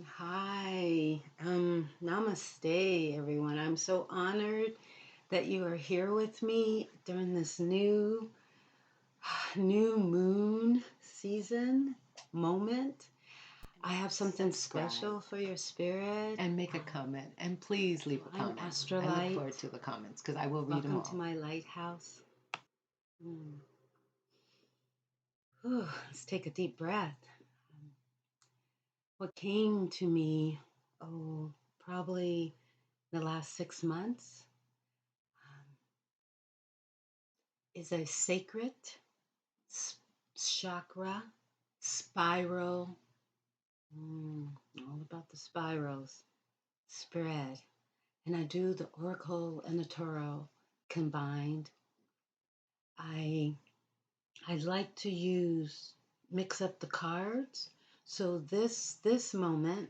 Hi, namaste, everyone. I'm so honored that you are here with me during this new moon season moment. I have something Subscribe special for your spirit. and make a comment. And please leave a I'm comment. Astral I look Light. forward to the comments because I will read them Welcome to all. my lighthouse. Mm. Whew, let's take a deep breath. What came to me, probably the last 6 months, is a sacred chakra spiral. All about the spirals spread. And I do the oracle and the tarot combined. I I like to mix up the cards. So this moment,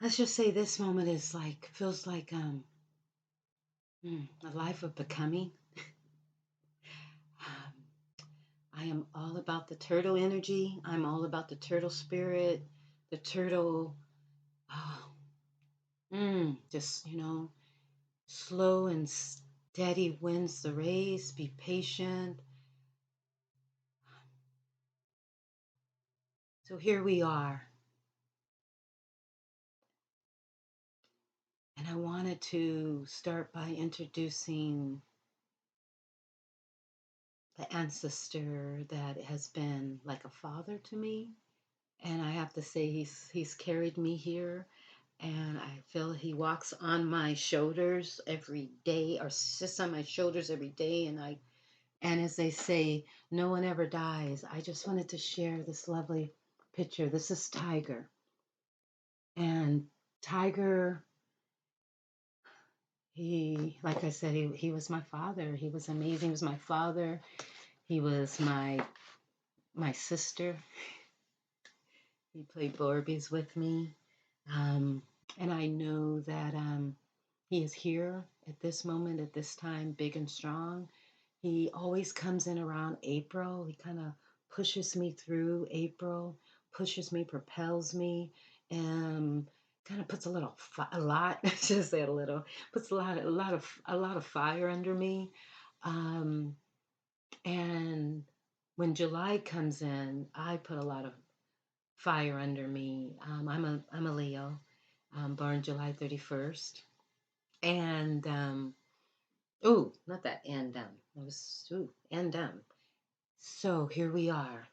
let's just say this moment is like feels like a life of becoming. Um, I am all about the turtle energy. I'm all about the turtle spirit, the turtle. Oh, just slow and steady wins the race. Be patient. So here we are, and I wanted to start by introducing the ancestor that has been like a father to me. And I have to say he's carried me here, and I feel he walks on my shoulders every day, or sits on my shoulders every day. And as they say, no one ever dies. I just wanted to share this lovely picture. This is Tiger, and Tiger, like I said, he was my father. He was amazing. He was my father. He was my sister. He played Barbies with me. Um, and I know that he is here at this moment, at this time, big and strong. He always comes in around April. He kind of pushes me through April, pushes me, propels me, and kind of puts a lot, just say a little, puts a lot of fire under me. Um, and when July comes in, I put a lot of fire under me. I'm a Leo, born July 31st, and oh, not that That was and So here we are.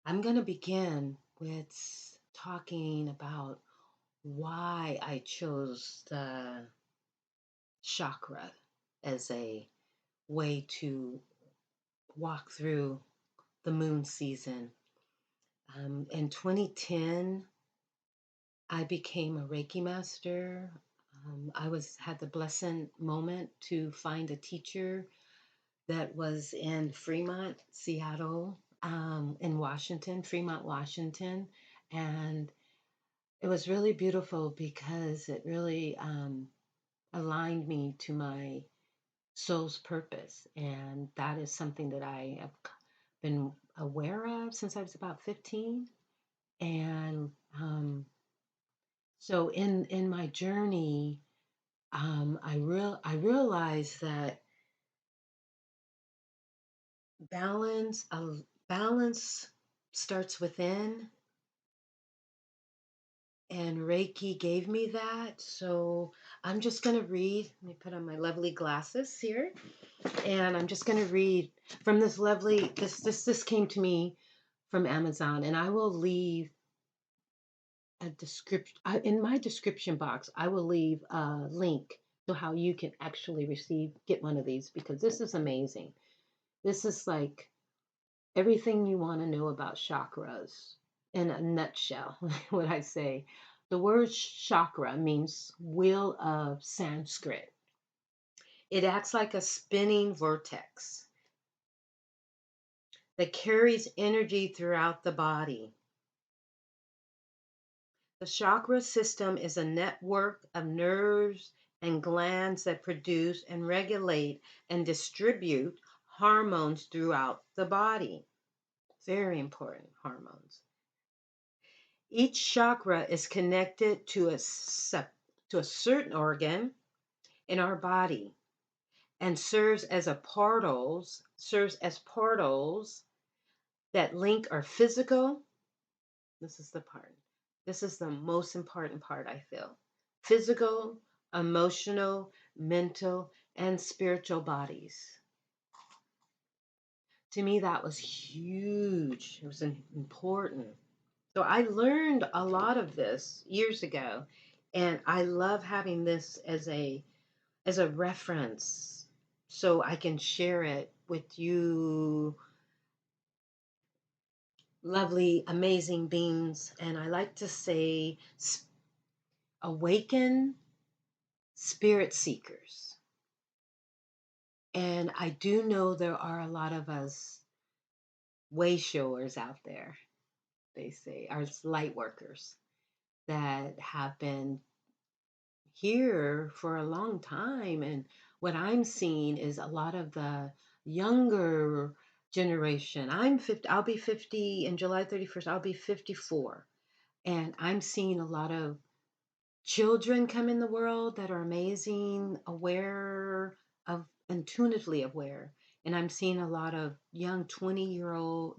I'm gonna begin with talking about why I chose the chakra as a way to walk through the moon season. In 2010, I became a Reiki master. I had the blessed moment to find a teacher that was in Fremont, Seattle, in Washington, Fremont, Washington, and it was really beautiful because it really aligned me to my soul's purpose, and that is something that I have been aware of since I was about 15. And so in my journey, I realized that balance balance starts within, and Reiki gave me that. So I'm just going to read. Let me put on my lovely glasses here, and I'm just going to read from this lovely. This came to me from Amazon, and I will leave a description in my description box. I will leave a link to how you can actually get one of these, because this is amazing. This is like everything you want to know about chakras in a nutshell. What I say, the word chakra means wheel of Sanskrit. It acts like a spinning vortex that carries energy throughout the body. The chakra system is a network of nerves and glands that produce and regulate and distribute hormones throughout the body. Very important hormones. Each chakra is connected to to a certain organ in our body and serves as portals that link our physical. This is the part. This is the most important part, I feel. Physical, emotional, mental, and spiritual bodies. To me, that was huge. It was important. So I learned a lot of this years ago, and I love having this as a reference so I can share it with you lovely, amazing beings. And I like to say, awaken spirit seekers. And I do know there are a lot of us way showers out there, they say, our light workers that have been here for a long time. And what I'm seeing is a lot of the younger generation. I'm 50, I'll be 50 in July 31st, I'll be 54. And I'm seeing a lot of children come in the world that are amazing, aware of, intuitively aware. And I'm seeing a lot of young 20-year-olds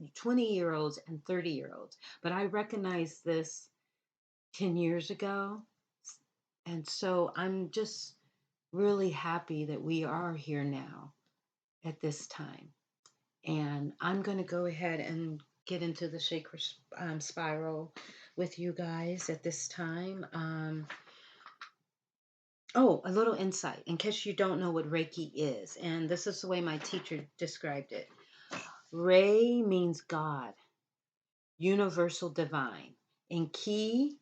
and 30-year-olds. But I recognized this 10 years ago. And so I'm just really happy that we are here now at this time. And I'm going to go ahead and get into the Chakra Spiral with you guys at this time. Oh, a little insight in case you don't know what Reiki is. And this is the way my teacher described it. Rei means God, universal divine. And Ki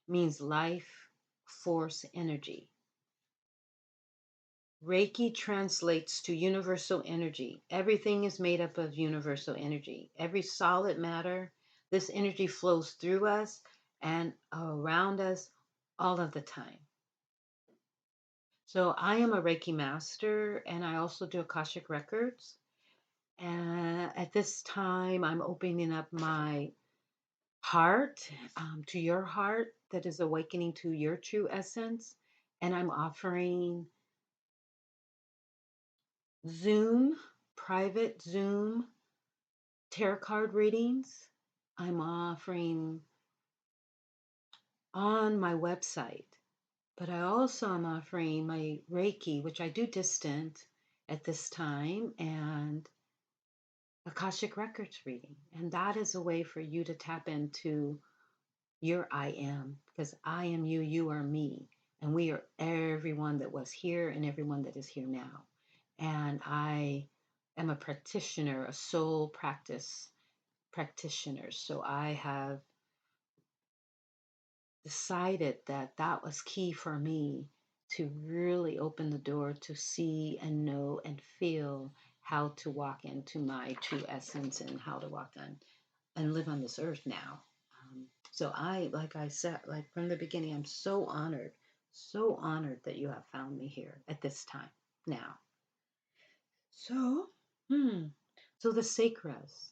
means life, force, energy. Reiki translates to universal energy. Everything is made up of universal energy. Every solid matter, this energy flows through us and around us all of the time. So I am a Reiki master and I also do Akashic Records. And at this time, I'm opening up my heart to your heart that is awakening to your true essence. And I'm offering private Zoom tarot card readings. I'm offering on my website, but I also am offering my Reiki, which I do distant at this time, and Akashic Records reading. And that is a way for you to tap into your I am, because I am you, you are me. And we are everyone that was here and everyone that is here now. And I am a practitioner, a soul practitioner. So I have decided that that was key for me to really open the door to see and know and feel how to walk into my true essence and how to walk on and live on this earth now. So like I said, like from the beginning, I'm so honored that you have found me here at this time now. So, so the sacras,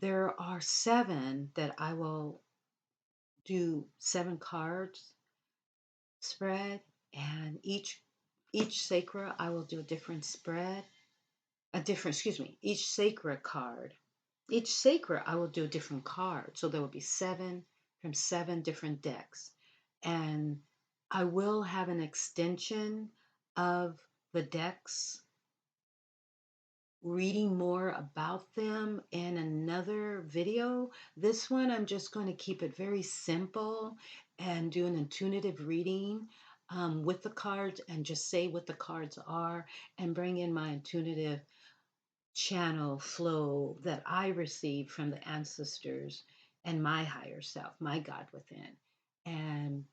there are 7 that I will do 7 cards spread, and each sacra I will do a different spread, a different, excuse me, each sacra card. Each sacra I will do a different card. So there will be 7 from 7 different decks. And I will have an extension of the decks, reading more about them in another video. This one, I'm just going to keep it very simple and do an intuitive reading with the cards and just say what the cards are and bring in my intuitive channel flow that I received from the ancestors and my higher self, my God within. And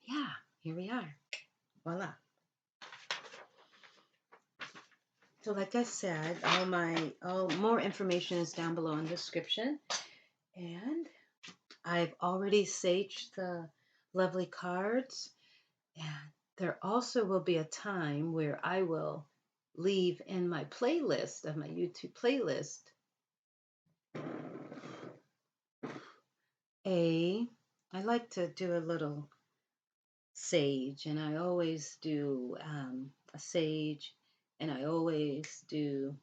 yeah, here we are. Voila. So like I said, all more information is down below in the description. And I've already saged the lovely cards. And there also will be a time where I will leave in my playlist of my YouTube playlist I like to do a little sage, and I always do a sage, and I always do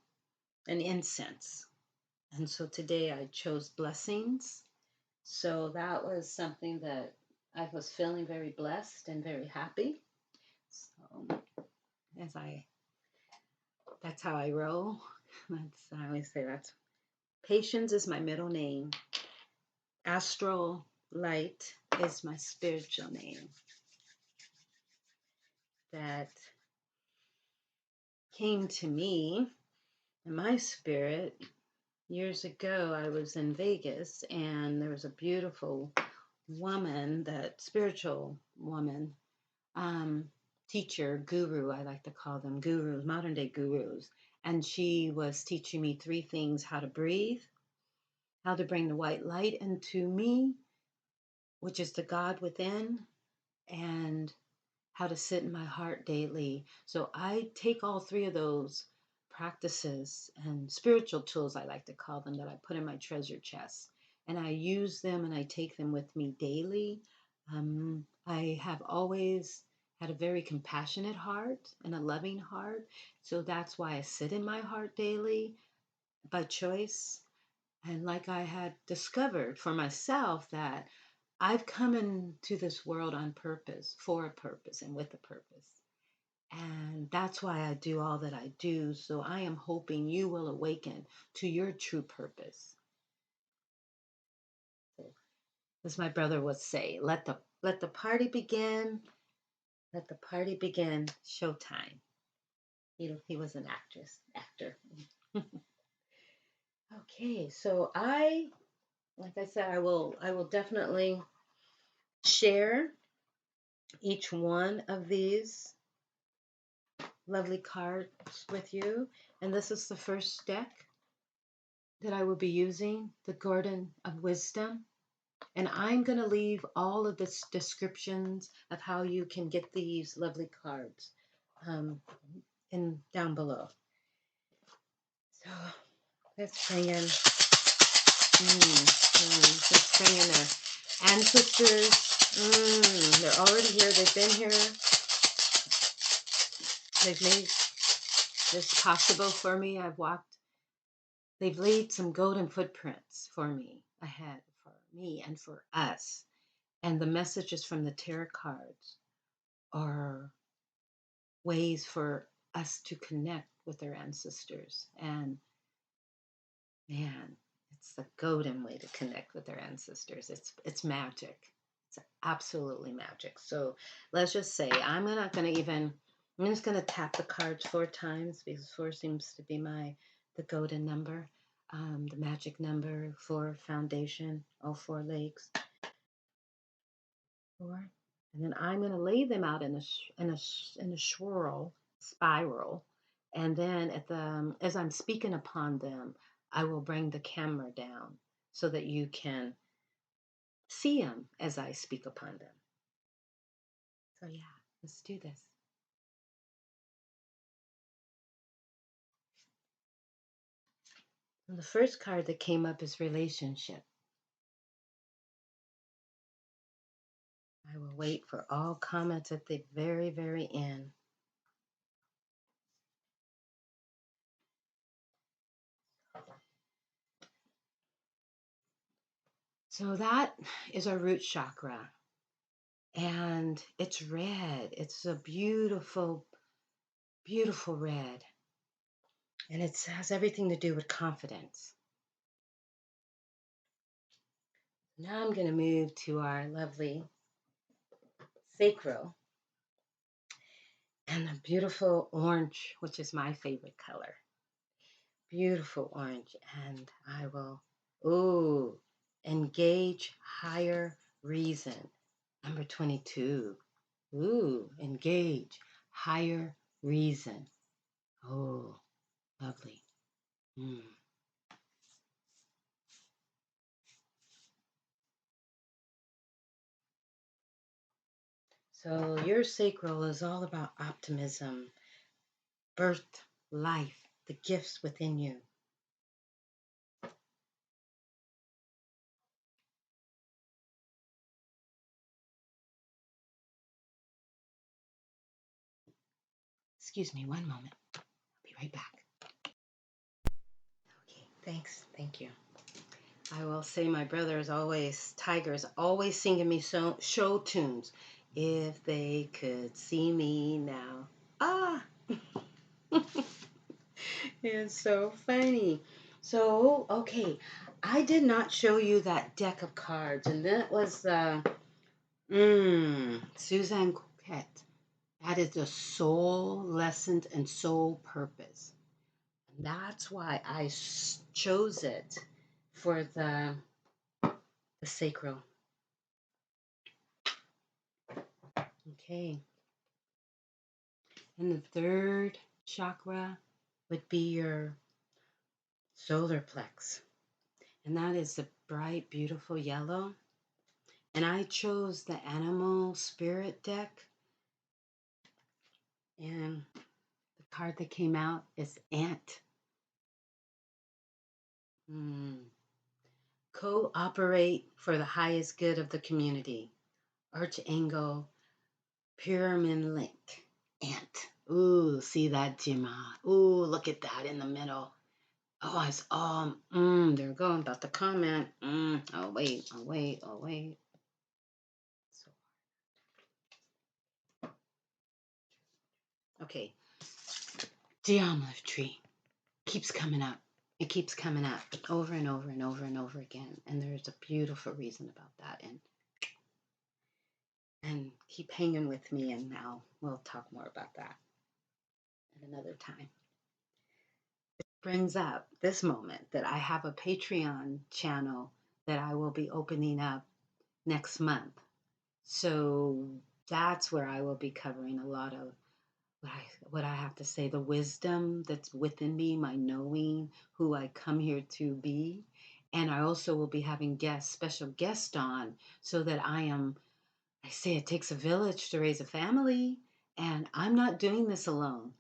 an incense. And so today I chose blessings. So that was something that I was feeling very blessed and very happy. So as I, that's how I roll. I always say that's patience is my middle name. Astral Light is my spiritual name. That came to me in my spirit years ago. I was in Vegas, and there was a beautiful woman, that spiritual woman, um, teacher, guru, I like to call them gurus, modern day gurus. And she was teaching me three things: how to breathe, how to bring the white light into me, which is the God within, and how to sit in my heart daily. So I take all three of those practices and spiritual tools, I like to call them, that I put in my treasure chest. And I use them and I take them with me daily. I have always had a very compassionate heart and a loving heart. So that's why I sit in my heart daily by choice. And like I had discovered for myself that I've come into this world on purpose, for a purpose, and with a purpose. And that's why I do all that I do. So I am hoping you will awaken to your true purpose. So, as my brother would say, let the party begin. Let the party begin. Showtime. He was an actor. Okay, so like I said, I will definitely share each one of these lovely cards with you. And this is the first deck that I will be using, the Garden of Wisdom. And I'm going to leave all of the descriptions of how you can get these lovely cards down below. So let's bring in, let's bring in our ancestors. They're already here. They've been here. They've made this possible for me. They've laid some golden footprints for me ahead, for me and for us. And the messages from the tarot cards are ways for us to connect with our ancestors. And man, it's the golden way to connect with our ancestors. It's magic. It's absolutely magic. So let's just say I'm just gonna tap the cards 4 times, because 4 seems to be the golden number, the magic number for foundation, all 4 legs. 4. And then I'm going to lay them out in a spiral, and then as I'm speaking upon them, I will bring the camera down so that you can see them as I speak upon them. So yeah, let's do this. And the first card that came up is relationship. I will wait for all comments at the very, very end. So that is our root chakra. And it's red. It's a beautiful, beautiful red. And it has everything to do with confidence. Now I'm going to move to our lovely sacral and the beautiful orange, which is my favorite color. Beautiful orange. And I will, engage higher reason. Number 22. Engage higher reason. Oh, lovely. So your sacral is all about optimism, birth, life, the gifts within you. Excuse me one moment. I'll be right back. Okay, thanks. Thank you. I will say my Tiger's always singing me show tunes. If they could see me now. Ah! It's so funny. So, okay, I did not show you that deck of cards, and that was Suzanne Coquette. That is the soul lessons and soul purpose. And that's why I chose it for the sacral. Okay. And the third chakra would be your solar plex. And that is the bright, beautiful yellow. And I chose the animal spirit deck. And the card that came out is Ant. Cooperate for the highest good of the community. Archangel Pyramid Link. Ant. Ooh, see that, Jima? Ooh, look at that in the middle. Oh, it's all, they're going about the comment. I'll wait. So, okay. Geometry tree keeps coming up. It keeps coming up over and over and over and over again. And there's a beautiful reason about that. And keep hanging with me, and now we'll talk more about that at another time. It brings up this moment that I have a Patreon channel that I will be opening up next month. So that's where I will be covering a lot of what I have to say, the wisdom that's within me, my knowing who I come here to be. And I also will be having special guests on, so that I say it takes a village to raise a family, and I'm not doing this alone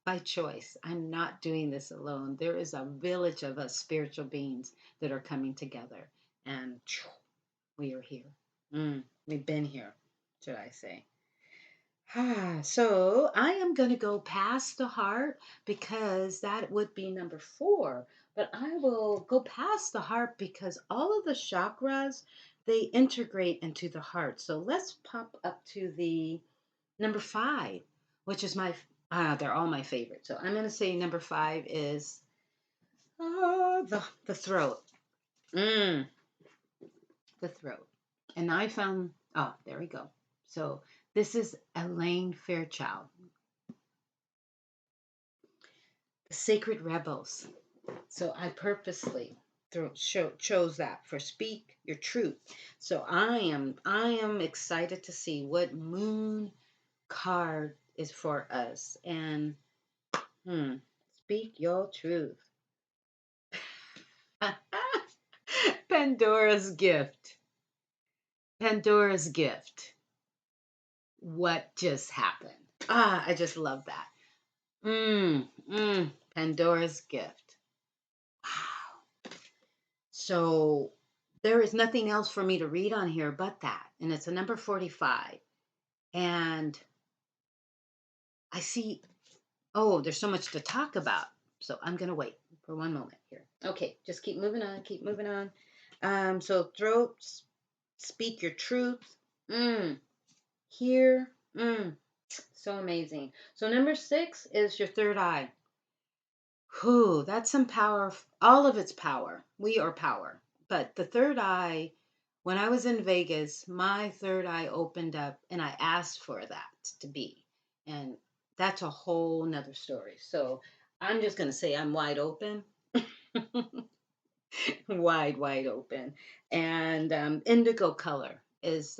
by choice. I'm not doing this alone. There is a village of us spiritual beings that are coming together, and we are here. We've been here, should I say. So I am going to go past the heart, because that would be number 4. But I will go past the heart because all of the chakras, they integrate into the heart. So let's pop up to the number 5, which is they're all my favorite. So I'm going to say number 5 is the throat. The throat. And I found, there we go. So this is Elaine Fairchild. The Sacred Rebels. So I purposely chose that for speak your truth. So I am excited to see what moon card is for us. And speak your truth. Pandora's gift. Pandora's gift. What just happened? I just love that. Pandora's gift. Wow. So there is nothing else for me to read on here but that. And it's a number 45. And I see, there's so much to talk about. So I'm going to wait for one moment here. Okay, just keep moving on. So throats, speak your truth. Here. So amazing. So number 6 is your third eye. That's some power. All of it's power. We are power. But the third eye, when I was in Vegas, my third eye opened up and I asked for that to be. And that's a whole nother story. So I'm just going to say I'm wide open. wide open. And indigo color is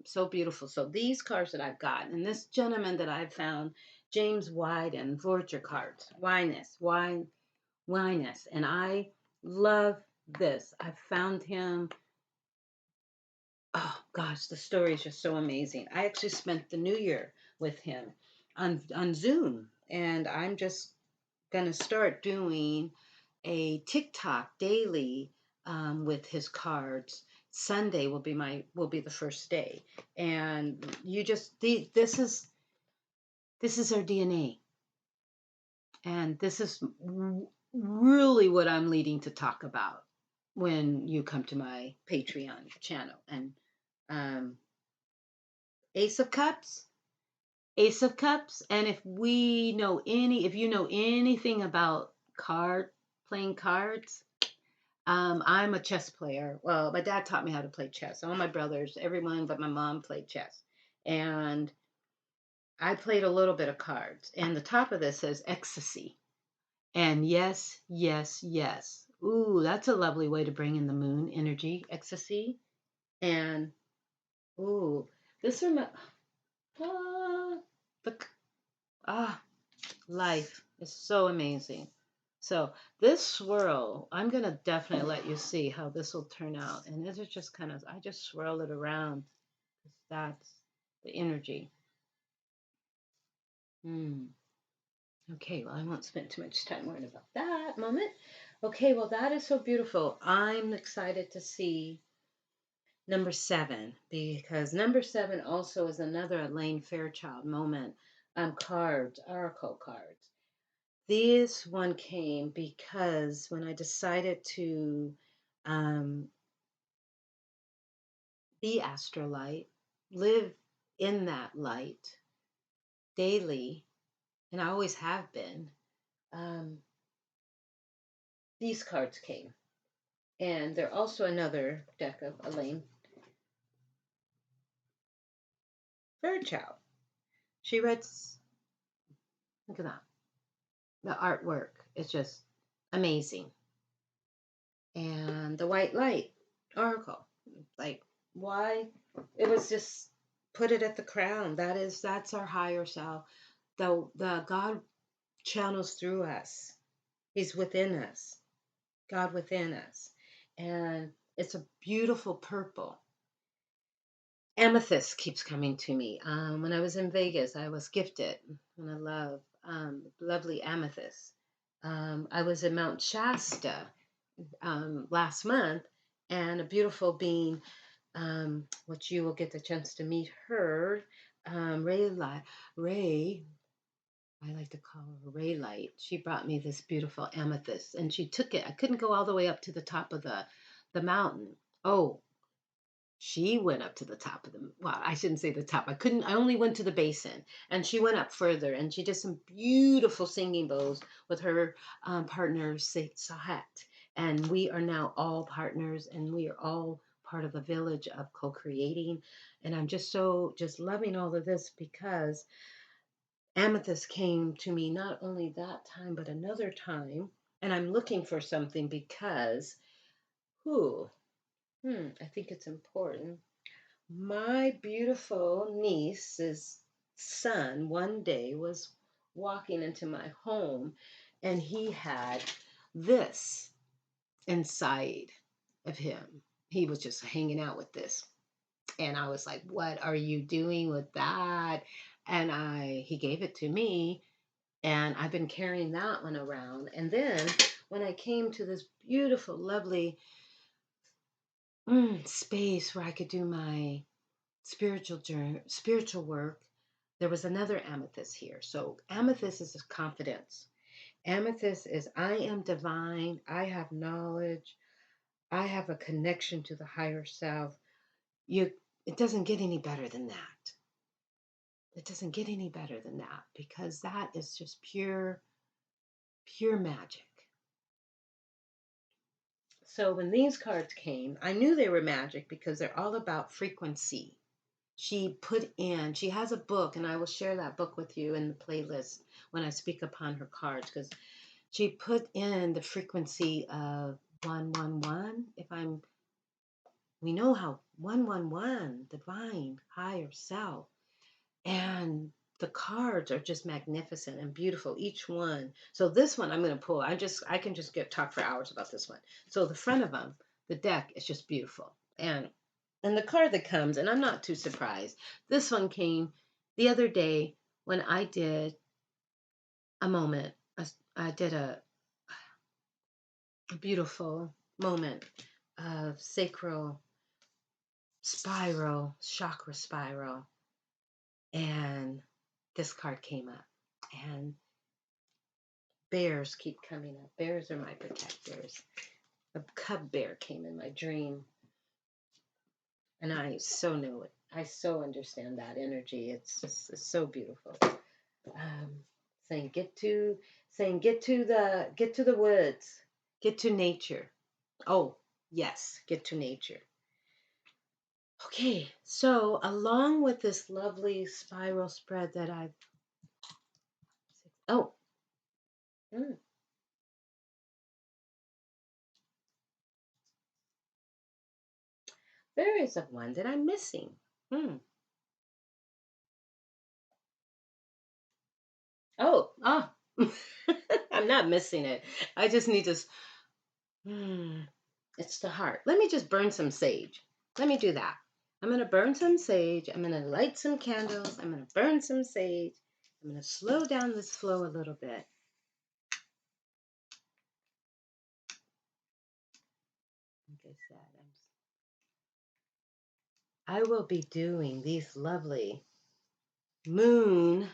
so beautiful. So these cards that I've got, and this gentleman that I've found, James White and Voyager cards, Winess. And I love this. I found him. Oh gosh, the story is just so amazing. I actually spent the New Year with him on Zoom, and I'm just gonna start doing a TikTok daily with his cards. Sunday will be the first day, and this is our DNA. And this is really what I'm leading to talk about when you come to my Patreon channel. And um, Ace of Cups, Ace of Cups. And if you know anything about playing cards, I'm a chess player. Well, my dad taught me how to play chess. All my brothers, everyone but my mom played chess. And I played a little bit of cards. And the top of this says ecstasy. And yes, yes, yes. Ooh, that's a lovely way to bring in the moon energy, ecstasy. And ooh, this one, ah, the, ah, life is so amazing. So this swirl, I'm gonna definitely let you see how this will turn out. And this is just I just swirl it around. That's the energy. Hmm. Okay, well, I won't spend too much time worrying about that moment. Okay, well, that is so beautiful. I'm excited to see number 7 because number 7 also is another Elaine Fairchild moment. Cards, oracle cards. This one came because when I decided to um, be astral light, live in that light daily, and I always have been, um, these cards came. And they're also another deck of Elaine Fairchild. She writes, look at that. The artwork is just amazing. And the white light oracle, like, why? It was just put it at the crown. That's our higher self. The God channels through us. He's within us. God within us. And it's a beautiful purple. Amethyst keeps coming to me. When I was in Vegas, I was gifted, and I love lovely amethyst. I was in Mount Shasta last month, and a beautiful being, which you will get the chance to meet her, Ray. I like to call her Ray Light. She brought me this beautiful amethyst, and she took it. I couldn't go all the way up to the top of the mountain. Oh, she went up to the top of the, well, I shouldn't say the top. I only went to the basin, and she went up further, and she did some beautiful singing bowls with her partner, Sahat. And we are now all partners, and we are all part of a village of co-creating. And I'm just loving all of this because Amethyst came to me not only that time, but another time. And I'm looking for something because, who, I think it's important. My beautiful niece's son one day was walking into my home, and he had this inside of him. He was just hanging out with this. And I was like, "What are you doing with that?" And he gave it to me, and I've been carrying that one around. And then when I came to this beautiful, lovely space where I could do my spiritual work, there was another amethyst here. So amethyst is confidence. Amethyst is I am divine. I have knowledge. I have a connection to the higher self. It doesn't get any better than that. It doesn't get any better than that because that is just pure magic. So when these cards came, I knew they were magic because they're all about frequency. She has a book, and I will share that book with you in the playlist when I speak upon her cards, because she put in the frequency of 111. We know how 111, divine, higher self, and the cards are just magnificent and beautiful, each one. So this one I'm going to pull. I can just talk for hours about this one. So the front of them, the deck is just beautiful, and the card that comes, and I'm not too surprised. This one came the other day when I did a moment. I did a beautiful moment of sacral spiral, chakra spiral, and this card came up. And bears keep coming up. Bears are my protectors. A cub bear came in my dream, and I so know it. I so understand that energy. It's so beautiful. Saying get to the woods, get to nature. Oh yes, get to nature. Okay, so along with this lovely spiral spread that I've oh. Mm, there is a one that I'm missing. Hmm. Oh, ah. I'm not missing it. I just need to. It's the heart. Let me just burn some sage. Let me do that. I'm going to burn some sage. I'm going to light some candles. I'm going to burn some sage. I'm going to slow down this flow a little bit. Like I said, I will be doing these lovely moon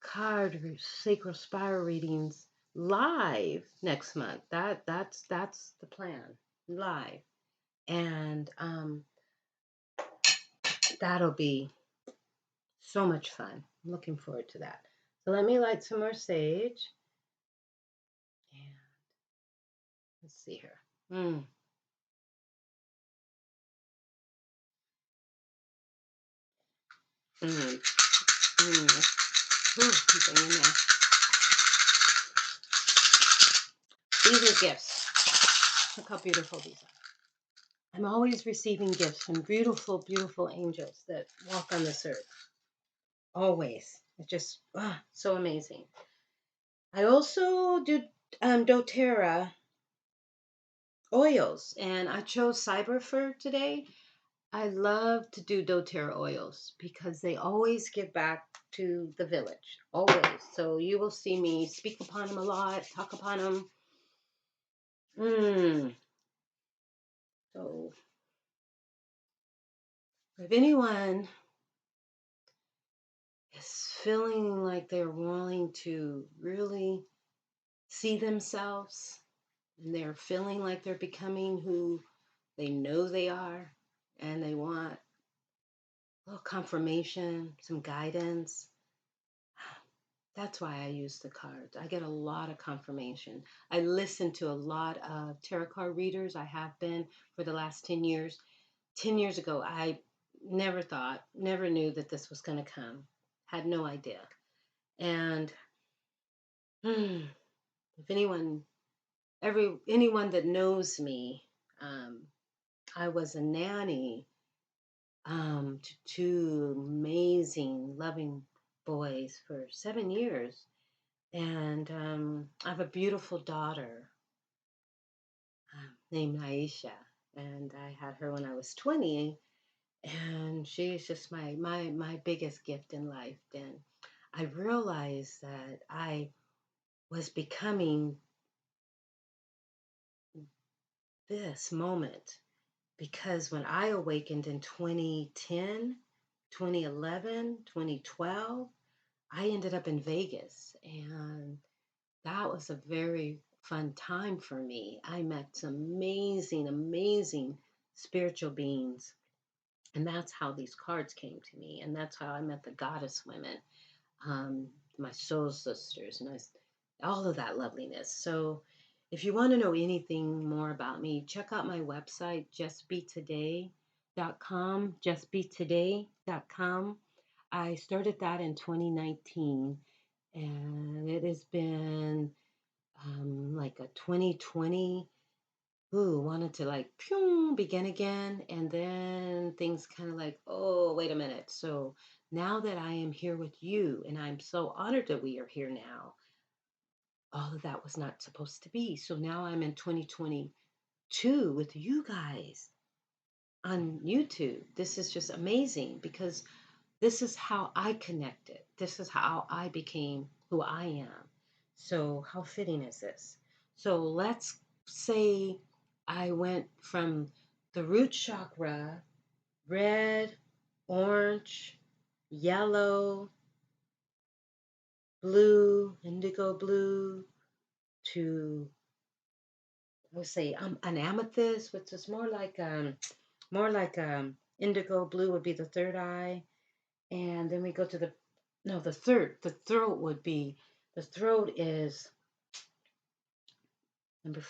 card sacral spiral readings live next month. That's the plan. Live. And that'll be so much fun. I'm looking forward to that. So let me light some more sage. And let's see here. Mm. Mm. Mm. Ooh, bringing that. These are gifts. Look how beautiful these are. I'm always receiving gifts from beautiful, beautiful angels that walk on this earth. Always. It's just so amazing. I also do doTERRA oils, and I chose Cyber for today. I love to do doTERRA oils because they always give back to the village, always. So you will see me speak upon them a lot, talk upon them. So if anyone is feeling like they're wanting to really see themselves and they're feeling like they're becoming who they know they are, and they want a little confirmation, some guidance, that's why I use the cards. I get a lot of confirmation. I listen to a lot of tarot card readers. I have been for the last 10 years. 10 years ago, I never knew that this was going to come. Had no idea. And if anyone that knows me, I was a nanny to two amazing, loving boys for 7 years. And I have a beautiful daughter named Aisha. And I had her when I was 20. And she's just my biggest gift in life. And I realized that I was becoming this moment because when I awakened in 2010, 2011, 2012, I ended up in Vegas, and that was a very fun time for me. I met some amazing, amazing spiritual beings, and that's how these cards came to me, and that's how I met the goddess women, my soul sisters, and all of that loveliness. So if you want to know anything more about me, check out my website, justbetoday.com, justbetoday.com. I started that in 2019, and it has been like a 2020. Wanted to like begin again, and then things kind of like, oh, wait a minute. So now that I am here with you, and I'm so honored that we are here now, all of that was not supposed to be. So now I'm in 2022 with you guys on YouTube. This is just amazing because this is how I connected. This is how I became who I am. So how fitting is this? So let's say I went from the root chakra, red, orange, yellow, blue, indigo blue, to, I would say, an amethyst, which is more like indigo blue would be the third eye. And then we go to the throat would be, the throat is number 5.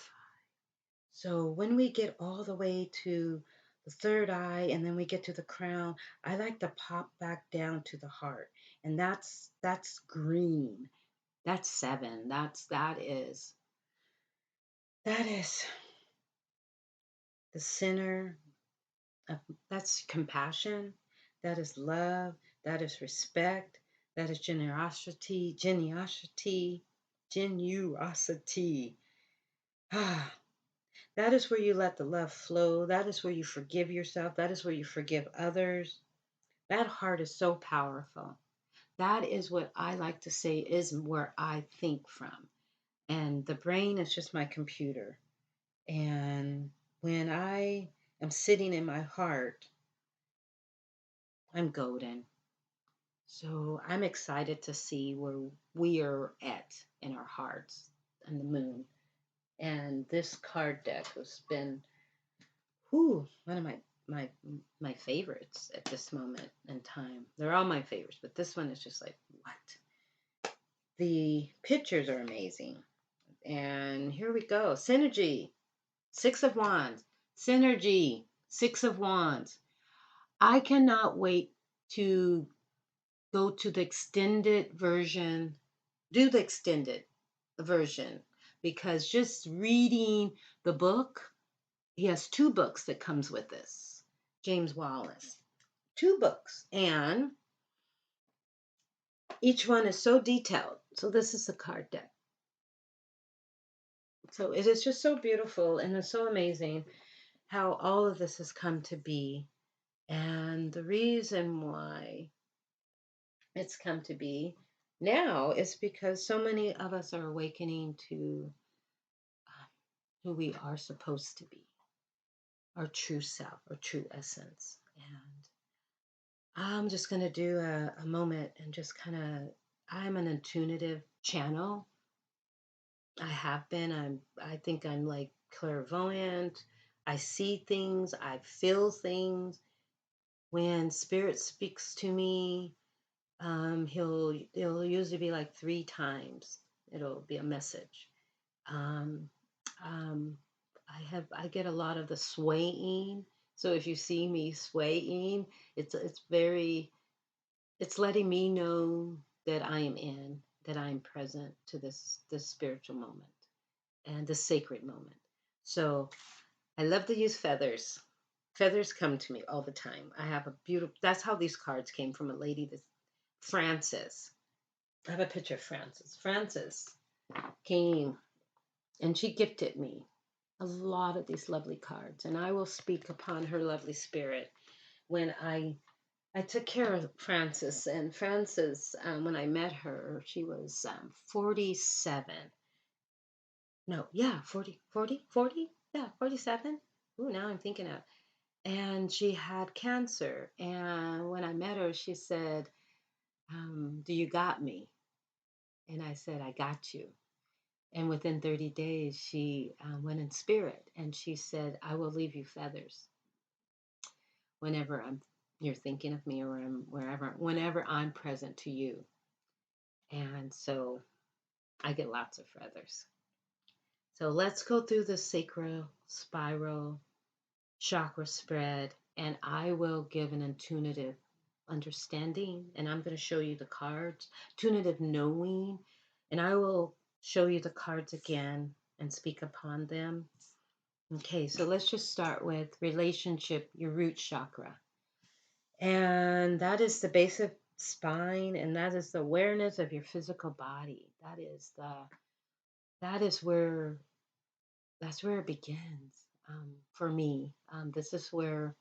So when we get all the way to the third eye and then we get to the crown, I like to pop back down to the heart. And that's green. That's 7. That is the center of, that's compassion, that is love, that is respect, that is generosity. Ah, that is where you let the love flow. That is where you forgive yourself. That is where you forgive others. That heart is so powerful. That is what I like to say is where I think from. And the brain is just my computer. And when I am sitting in my heart, I'm golden. So I'm excited to see where we are at in our hearts and the moon. And this card deck has been one of my favorites at this moment in time. They're all my favorites, but this one is just like, what? The pictures are amazing. And here we go. Synergy, 6 of Wands. Synergy, 6 of Wands. I cannot wait to go to the extended version, do the extended version, because just reading the book, he has 2 books that comes with this. James Wallace. 2 books, and each one is so detailed. So this is the card deck. So it is just so beautiful, and it's so amazing how all of this has come to be. And the reason why it's come to be now is because so many of us are awakening to who we are supposed to be, our true self, our true essence. And I'm just going to do a moment and just kind of, I'm an intuitive channel. I have been. I think I'm like clairvoyant. I see things, I feel things. When spirit speaks to me, it'll usually be like 3 times. It'll be a message. Um, um, I get a lot of the swaying. So if you see me swaying, it's letting me know that I am that I am present to this spiritual moment and this sacred moment. So I love to use feathers. Feathers come to me all the time. I have a beautiful, that's how these cards came from a lady, this Frances. I have a picture of Frances. Frances came and she gifted me a lot of these lovely cards, and I will speak upon her lovely spirit when I took care of Frances. And Frances, when I met her, she was 47. No, yeah, 40, yeah, 47. Ooh, now I'm thinking of. And she had cancer. And when I met her, she said, do you got me? And I said, I got you. And within 30 days, she went in spirit and she said, I will leave you feathers whenever you're thinking of me, or whenever I'm present to you. And so I get lots of feathers. So let's go through the sacral spiral chakra spread, and I will give an intuitive understanding, and I'm going to show you the cards, intuitive knowing, and I will show you the cards again and speak upon them. Okay, so let's just start with relationship, your root chakra. And that is the base of spine, and that is the awareness of your physical body. That is where it begins. For me, this is where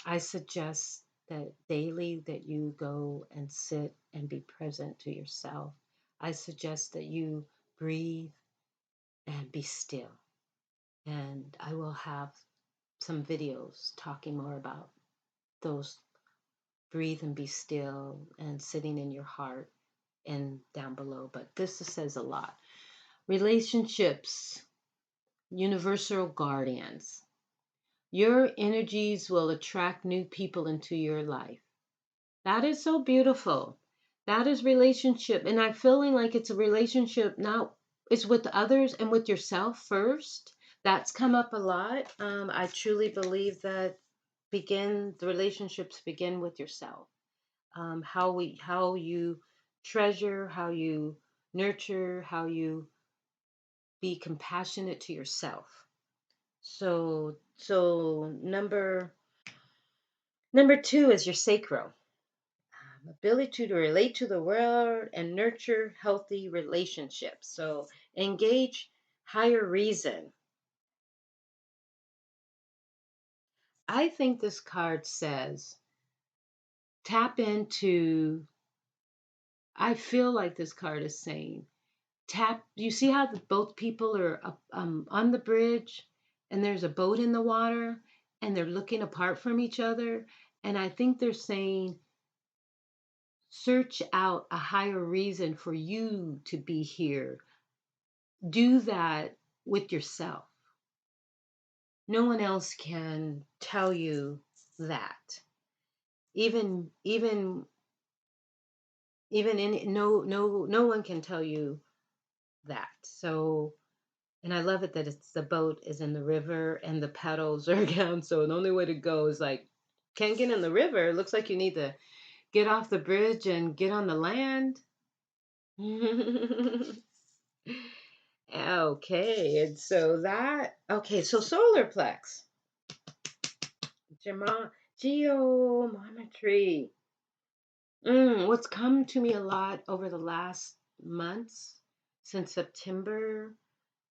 I suggest that daily that you go and sit and be present to yourself. I suggest that you breathe and be still. And I will have some videos talking more about those, breathe and be still and sitting in your heart. and down below, but this says a lot. Relationships, universal guardians. Your energies will attract new people into your life. That is so beautiful. That is relationship. And I'm feeling like it's a relationship now. It's with others and with yourself first. That's come up a lot. I truly believe that the relationships begin with yourself. How you treasure, how you nurture, how you be compassionate to yourself. So number two is your sacral. Ability to relate to the world and nurture healthy relationships. So engage higher reason. I think this card says tap into, I feel like this card is saying you see how both people are on the bridge and there's a boat in the water and they're looking apart from each other. And I think they're saying, search out a higher reason for you to be here. Do that with yourself. No one else can tell you that. Even no one can tell you that. So, and I love it that the boat is in the river and the pedals are down. So the only way to go is like, can't get in the river. It looks like you need to get off the bridge and get on the land. Okay, and so solar plex, geometry. What's come to me a lot over the last months since September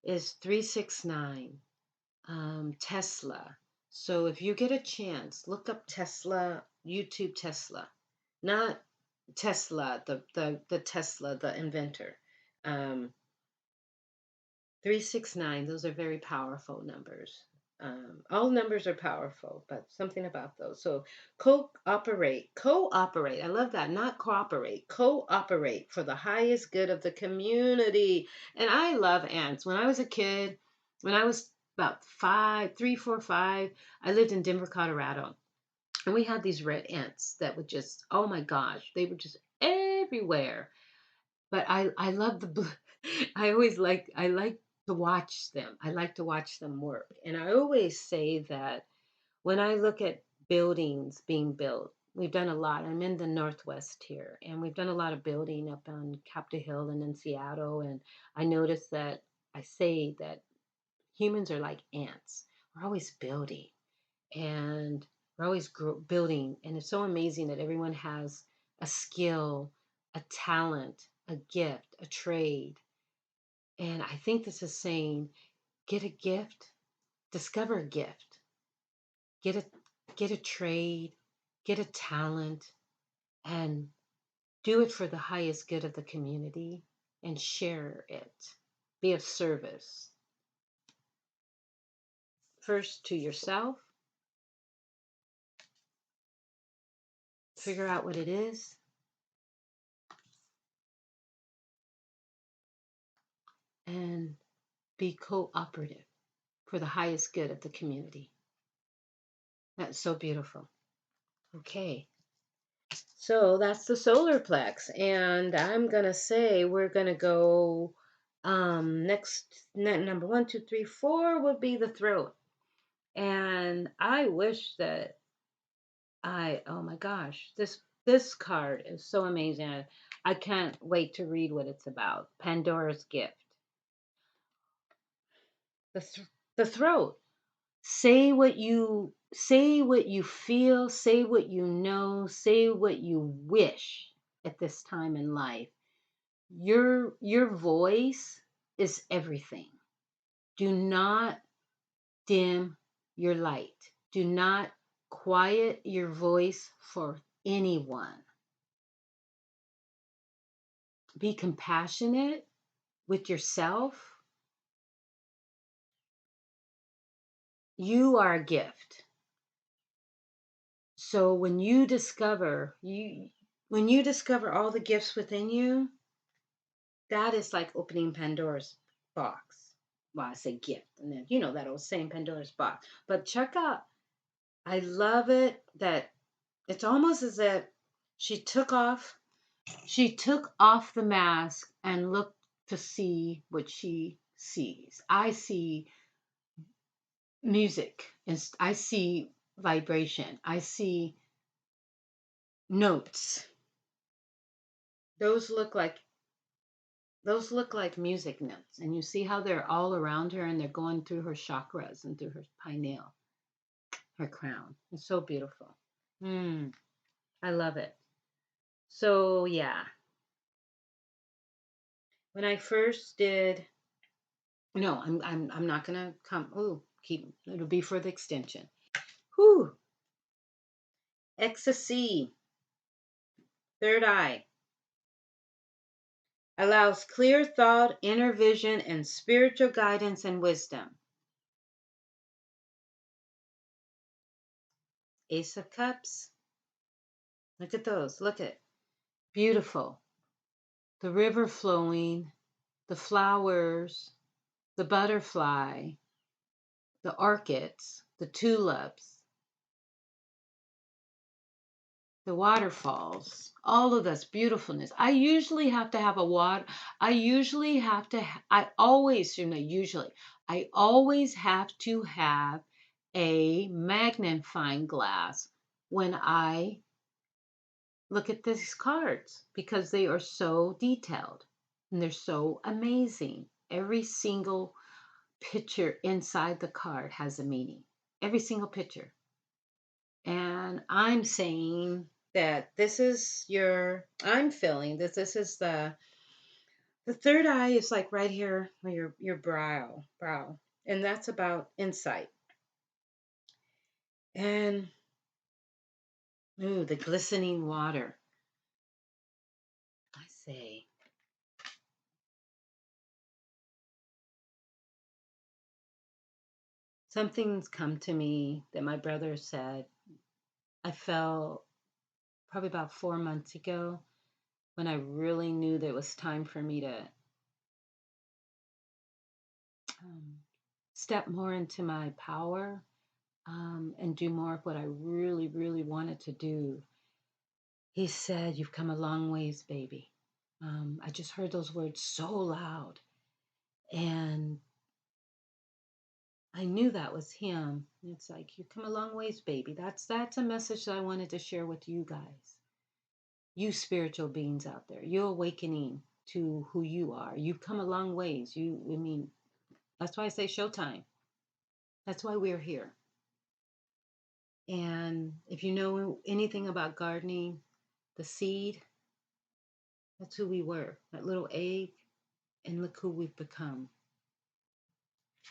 is 369, Tesla. So if you get a chance, look up Tesla, YouTube Tesla, not Tesla, the Tesla, the inventor. 369, those are very powerful numbers. All numbers are powerful, but something about those. So cooperate. I love that. Not cooperate. Cooperate for the highest good of the community. And I love ants. When I was a kid, when I was about 3, 4, 5, I lived in Denver, Colorado. And we had these red ants that would just, oh my gosh, they were just everywhere. But I love the blue. I like to watch them. I like to watch them work. And I always say that when I look at buildings being built, we've done a lot. I'm in the Northwest here, and we've done a lot of building up on Capitol Hill and in Seattle. And I notice that I say that humans are like ants. We're always building, and we're always building. And it's so amazing that everyone has a skill, a talent, a gift, a trade. And I think this is saying, get a gift, discover a gift, get a get a trade, get a talent, and do it for the highest good of the community and share it. Be of service. First to yourself, figure out what it is, and be cooperative for the highest good of the community. That's so beautiful. Okay. So that's the solar plex. And I'm going to say we're going to go next, number 1, 2, 3, 4 would be the throat. And I wish that oh my gosh, this card is so amazing. I can't wait to read what it's about. Pandora's gift. The throat. Say what you feel, say what you know, say what you wish at this time in life. Your voice is everything. Do not dim your light. Do not quiet your voice for anyone. Be compassionate with yourself. You are a gift. So when you discover all the gifts within you, that is like opening Pandora's box. Well, I say gift, and then you know that old saying, Pandora's box. But check out, I love it that it's almost as if she took off the mask and looked to see what she sees. I see music, and I see vibration. I see notes. Those look like music notes, and you see how they're all around her and they're going through her chakras and through her pineal, her crown. It's so beautiful. I love it. So yeah, when I first did, no, I'm not gonna come. Oh, keep it'll be for the extension. Whew. Ecstasy, third eye, allows clear thought, inner vision, and spiritual guidance and wisdom. Ace of Cups. Look at those. Look at it. Beautiful. The river flowing, the flowers, the butterfly, the orchids, the tulips, the waterfalls, all of this beautifulness. I usually have to have a water. I always, I always have to have a magnifying glass when I look at these cards because they are so detailed and they're so amazing. Every single picture inside the card has a meaning. Every single picture. And I'm saying that I'm feeling that this is the third eye is like right here where your brow. And that's about insight. And ooh, the glistening water. I say, something's come to me that my brother said. I felt probably about 4 months ago when I really knew that it was time for me to um, step more into my power, and do more of what I really, really wanted to do. He said, "You've come a long ways, baby." I just heard those words so loud, and I knew that was him. It's like, "You've come a long ways, baby." That's a message that I wanted to share with you guys, you spiritual beings out there. You're awakening to who you are. You've come a long ways. That's why I say showtime. That's why we're here. And if you know anything about gardening, the seed, that's who we were, that little egg, and look who we've become.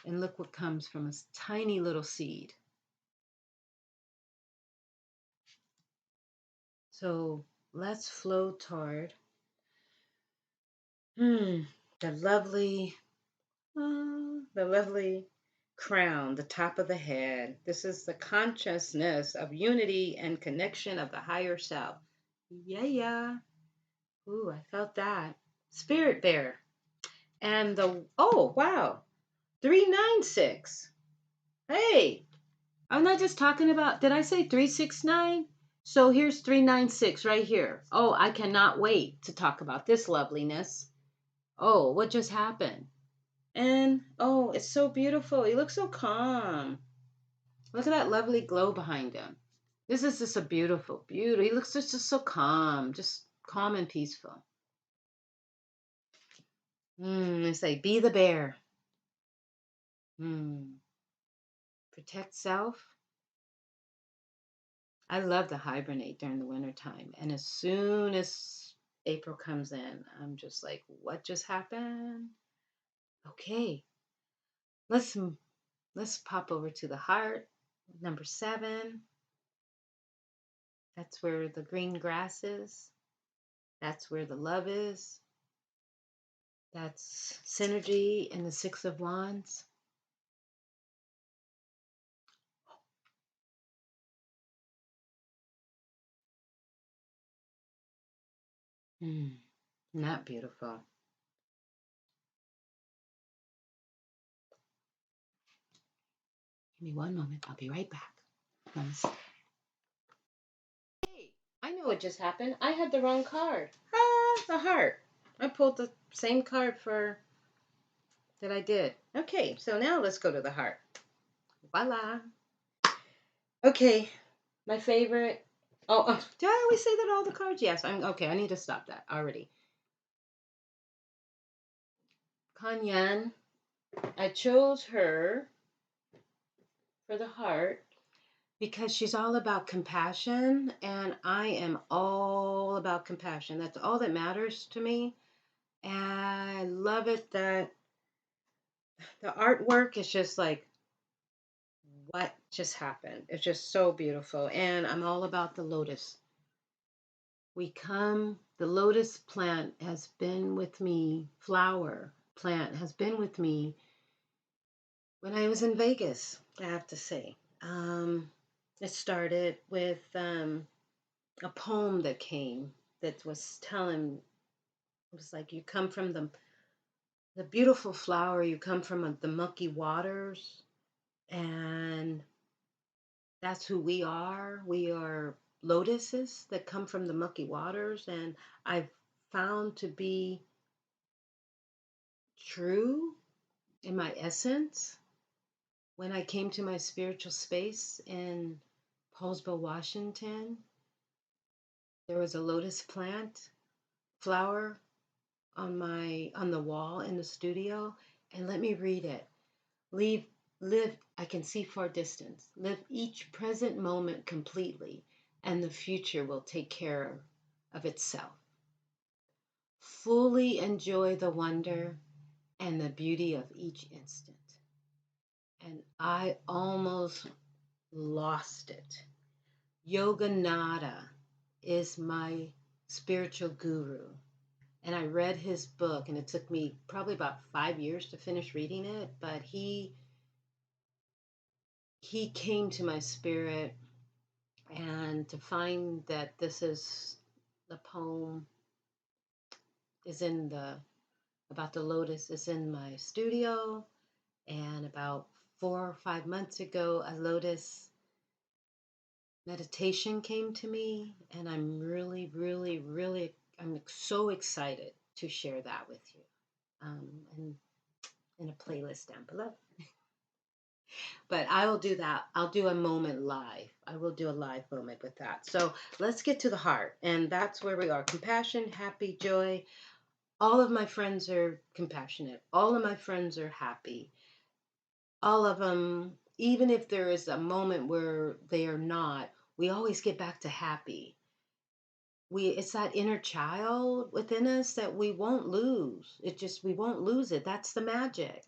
And look what comes from a tiny little seed. So let's flow toward the lovely, the lovely crown, the top of the head. This is the consciousness of unity and connection of the higher self. Yeah. Ooh, I felt that. Spirit bear. And oh, wow, 396. Hey, I'm not just talking about, did I say 369? So here's 396 right here. Oh, I cannot wait to talk about this loveliness. Oh, what just happened? And oh, it's so beautiful. He looks so calm. Look at that lovely glow behind him. This is just a beautiful beauty. He looks just so calm, just calm and peaceful. They say, be the bear. Protect self. I love to hibernate during the wintertime. And as soon as April comes in, I'm just like, what just happened? Okay, let's pop over to the heart, number 7. That's where the green grass is. That's where the love is. That's synergy in the 6 of Wands. Not beautiful. Give me one moment. I'll be right back. Namaste. Hey, I know what just happened. I had the wrong card. Ah, the heart. I pulled the same card that I did. Okay, so now let's go to the heart. Voila. Okay, my favorite. Oh, did I always say that all the cards? Yes. I'm okay. I need to stop that already. Kanyan. I chose her for the heart because she's all about compassion, and I am all about compassion. That's all that matters to me. And I love it that the artwork is just like, what just happened? It's just so beautiful. And I'm all about the lotus. The lotus plant has been with me, flower plant has been with me when I was in Vegas, I have to say. It started with a poem that came that was telling, it was like, you come from the beautiful flower, you come from the mucky waters, and that's who we are. We are lotuses that come from the mucky waters, and I've found to be true in my essence when I came to my spiritual space in Paulsville, Washington. There was a lotus plant flower on the wall in the studio, and let me read it. Live, I can see far distance. Live each present moment completely, and the future will take care of itself. Fully enjoy the wonder and the beauty of each instant. And I almost lost it. Yogananda is my spiritual guru. And I read his book, and it took me probably about 5 years to finish reading it, but he came to my spirit, and to find that this is the poem is in the about the lotus is in my studio. And about 4 or 5 months ago, a lotus meditation came to me, and I'm really I'm so excited to share that with you, and in a playlist down below. But I will do that. I'll do a moment live. I will do a live moment with that. So let's get to the heart. And that's where we are. Compassion, happy, joy. All of my friends are compassionate. All of my friends are happy. All of them, even if there is a moment where they are not, we always get back to happy. It's that inner child within us that we won't lose. We won't lose it. That's the magic.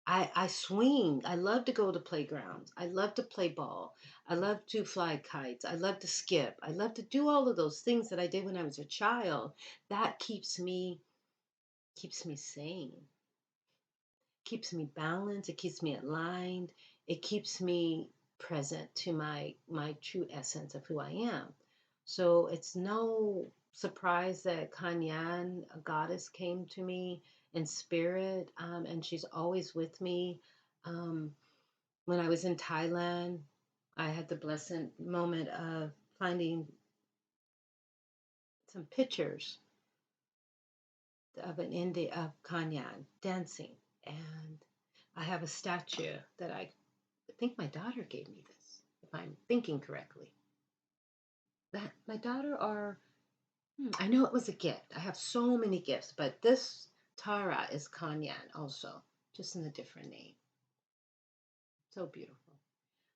I swing. I love to go to playgrounds. I love to play ball. I love to fly kites. I love to skip. I love to do all of those things that I did when I was a child. That keeps me sane. Keeps me balanced. It keeps me aligned. It keeps me present to my true essence of who I am. So it's no surprise that Kanyan, a goddess, came to me in spirit, and she's always with me. Um, when I was in Thailand, I had the blessed moment of finding some pictures of Kanyan dancing, and I have a statue that I think my daughter gave me this, if I'm thinking correctly. That my daughter or I know it was a gift. I have so many gifts, but this Tara is Kanyan also, just in a different name. So beautiful.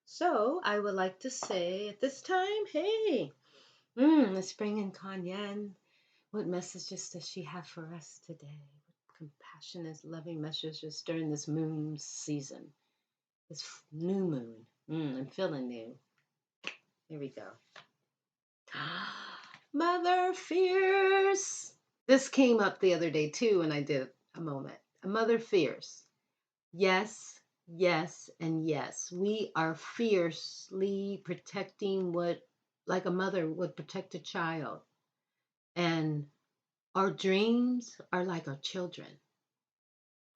So I would like to say at this time, hey, let's bring in Kanyan. What messages does she have for us today? What compassionate, loving messages during this moon season, this new moon? I'm feeling new. Here we go. Mother fierce. This came up the other day too when I did a moment. A mother fierce. Yes, yes, and yes. We are fiercely protecting like a mother would protect a child. And our dreams are like our children.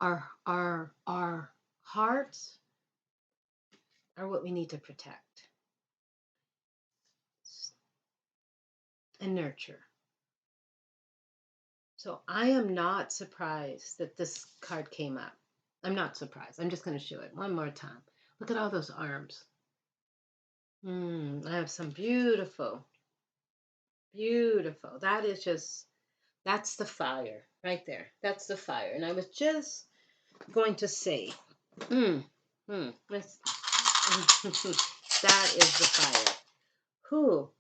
Our hearts are what we need to protect and nurture. So I am not surprised that this card came up. I'm not surprised. I'm just going to show it one more time. Look at all those arms. I have some beautiful, beautiful. That is just, that's the fire right there. That's the fire. And I was just going to say, that is the fire. Whew,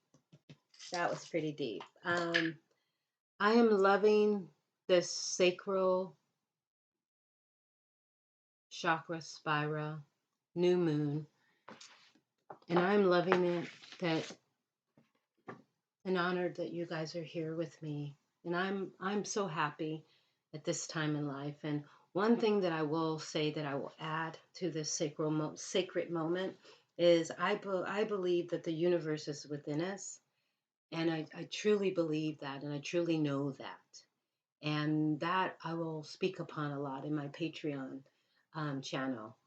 that was pretty deep. I am loving this sacral chakra spiral, new moon, and I'm loving it that and honored that you guys are here with me. And I'm so happy at this time in life. And one thing that I will say that I will add to this sacred moment is I believe that the universe is within us. And I truly believe that, and I truly know that. And that I will speak upon a lot in my Patreon channel.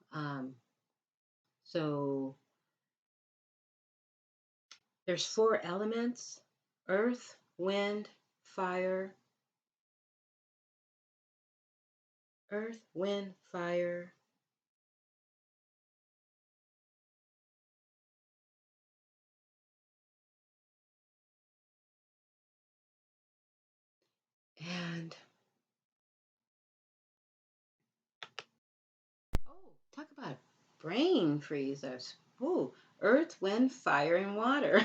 So there's 4 elements: earth, wind, fire, earth, wind, fire, and oh, talk about brain freezers. Ooh, earth, wind, fire, and water.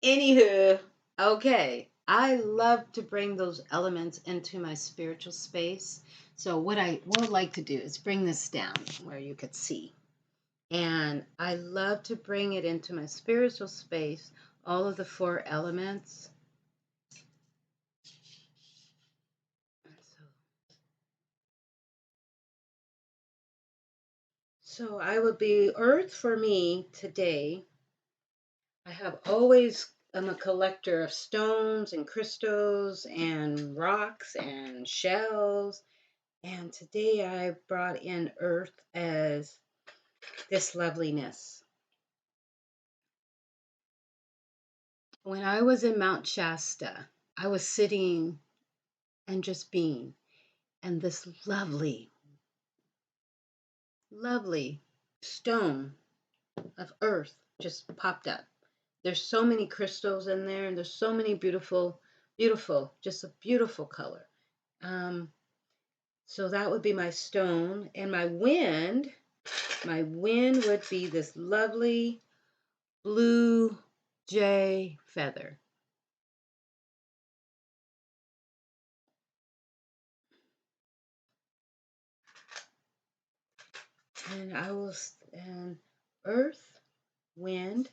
Anywho, okay. I love to bring those elements into my spiritual space. So what I would like to do is bring this down where you could see. And I love to bring it into my spiritual space, all of the 4 elements. So I would be earth for me today. I have always, I'm a collector of stones and crystals and rocks and shells. And today I brought in earth as this loveliness. When I was in Mount Shasta, I was sitting and just being, and this lovely, lovely stone of earth just popped up. There's so many crystals in there, and there's so many beautiful, beautiful, just a beautiful color. So that would be my stone. And my wind would be this lovely blue jay feather. And and earth, wind.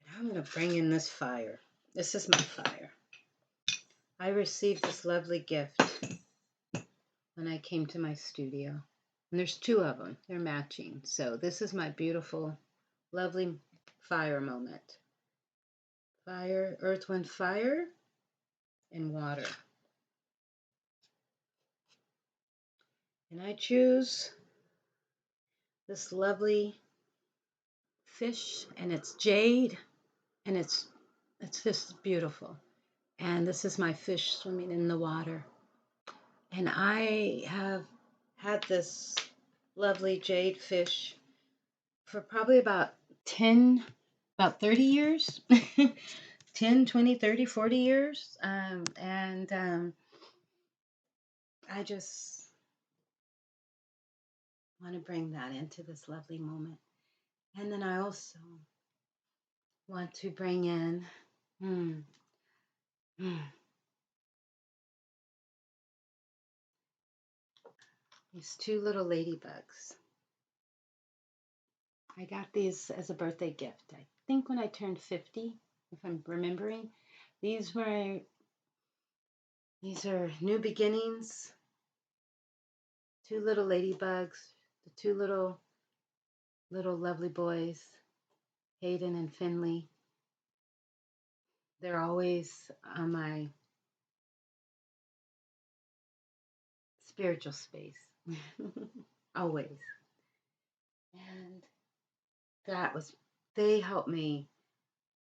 And I'm going to bring in this fire. This is my fire. I received this lovely gift when I came to my studio. And there's 2 of them. They're matching. So this is my beautiful, lovely fire moment. Fire, earth, wind, fire, and water. And I choose this lovely fish, and it's jade, and it's just beautiful. And this is my fish swimming in the water. And I have had this lovely jade fish for probably about 30 years. 10, 20, 30, 40 years. I just want to bring that into this lovely moment. And then I also want to bring in these 2 little ladybugs. I got these as a birthday gift. I think when I turned 50, if I'm remembering. These are new beginnings. 2 little ladybugs, the 2 little lovely boys, Hayden and Finley. They're always on my spiritual space. always. And they helped me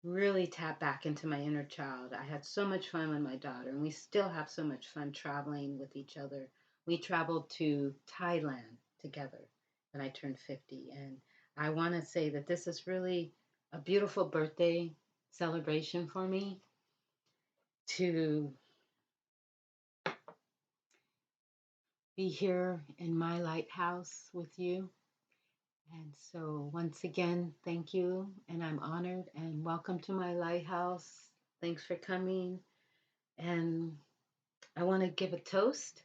really tap back into my inner child. I had so much fun with my daughter, and we still have so much fun traveling with each other. We traveled to Thailand together when I turned 50, and I want to say that this is really a beautiful birthday celebration for me to be here in my lighthouse with you. And so, once again, thank you, and I'm honored, and welcome to my lighthouse. Thanks for coming. And I want to give a toast.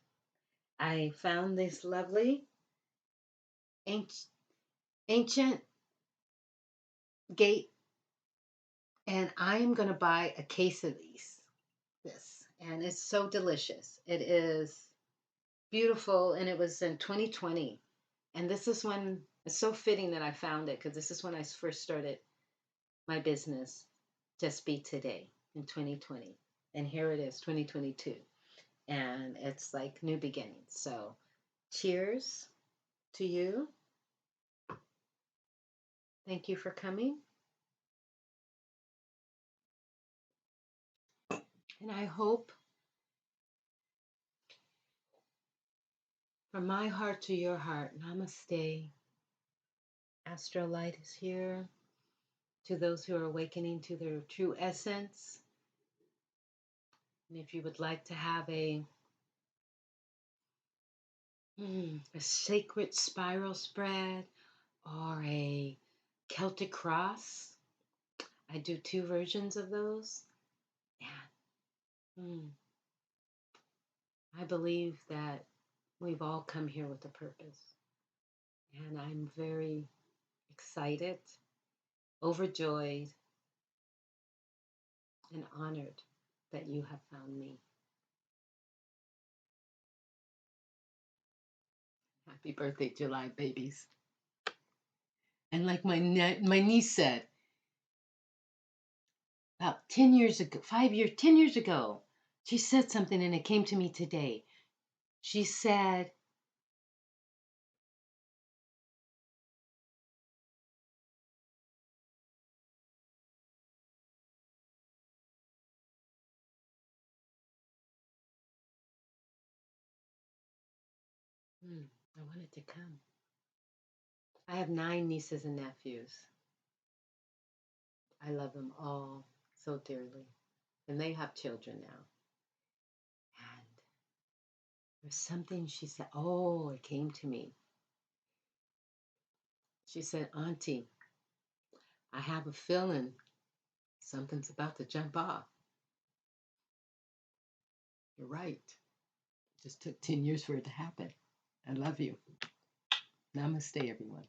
I found this lovely ancient gate, and I'm going to buy a case of this, and it's so delicious. It is beautiful, and it was in 2020. And this is when it's so fitting that I found it, because this is when I first started my business, Just Be Today, in 2020. And here it is, 2022. And it's like new beginnings. So cheers to you. Thank you for coming. And I hope from my heart to your heart, namaste. Astral Light is here to those who are awakening to their true essence. And if you would like to have a sacred spiral spread or a Celtic cross, I do 2 versions of those. And I believe that we've all come here with a purpose. And I'm very excited, overjoyed, and honored that you have found me. Happy birthday, July babies. And like my niece said, about 10 years ago, 10 years ago, she said something and it came to me today. She said, I wanted to come. I have 9 nieces and nephews. I love them all so dearly. And they have children now. And there's something she said, it came to me. She said, Auntie, I have a feeling something's about to jump off. You're right. It just took 10 years for it to happen. I love you. Namaste, everyone.